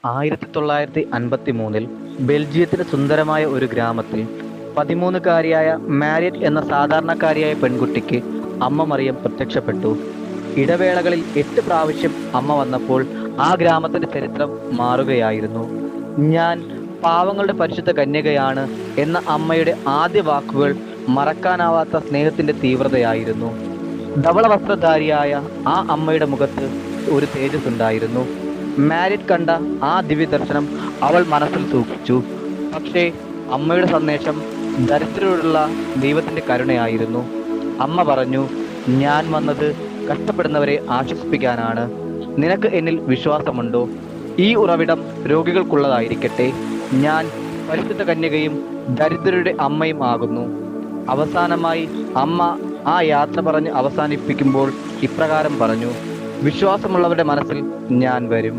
1953 ബെൽജിയത്തിലെ സുന്ദരമായ ഒരു ഗ്രാമത്തിൽ 13-കാരിയായ മാരിയറ്റ് എന്ന സാധാരണക്കാരിയായ പെൺകുട്ടിക്ക് അമ്മ മറിയം പ്രത്യക്ഷപ്പെട്ടു. ഇടവേളകളിൽ 8 പ്രാവശ്യം അമ്മ വന്നപ്പോൾ ആ ഗ്രാമത്തിന്റെ ചരിത്രം മാറുകയായിരുന്നു. ഞാൻ പാവങ്ങളുടെ പരിശുദ്ധ കന്യകയാണ് എന്ന അമ്മയുടെ ആദ്യ വാക്കുകൾ മറക്കാനാവാത്ത സ്നേഹത്തിന്റെ തീവ്രതയായിരുന്നു. ധവള വസ്ത്രധാരിയായ ആ അമ്മയുടെ മുഖത്ത് ഒരു തേജസ് ഉണ്ടായിരുന്നു. മാരിറ്റ് കണ്ട ആ ദിവ്യദർശനം അവൾ മനസ്സിൽ സൂക്ഷിച്ചു. പക്ഷേ അമ്മയുടെ സന്ദേശം ദരിദ്രരോടുള്ള ദൈവത്തിന്റെ കരുണയായിരുന്നു. അമ്മ പറഞ്ഞു, ഞാൻ വന്നത് കഷ്ടപ്പെടുന്നവരെ ആശ്വസിപ്പിക്കാനാണ്. നിനക്ക് എന്നിൽ വിശ്വാസമുണ്ടോ? ഈ ഉറവിടം രോഗികൾക്കുള്ളതായിരിക്കട്ടെ. ഞാൻ പരിശുദ്ധ കന്യകയും ദരിദ്രരുടെ അമ്മയും ആകുന്നു. അവസാനമായി അമ്മ ആ യാത്ര പറഞ്ഞ് അവസാനിപ്പിക്കുമ്പോൾ ഇപ്രകാരം പറഞ്ഞു, വിശ്വാസമുള്ളവരുടെ മനസ്സിൽ ഞാൻ വരും.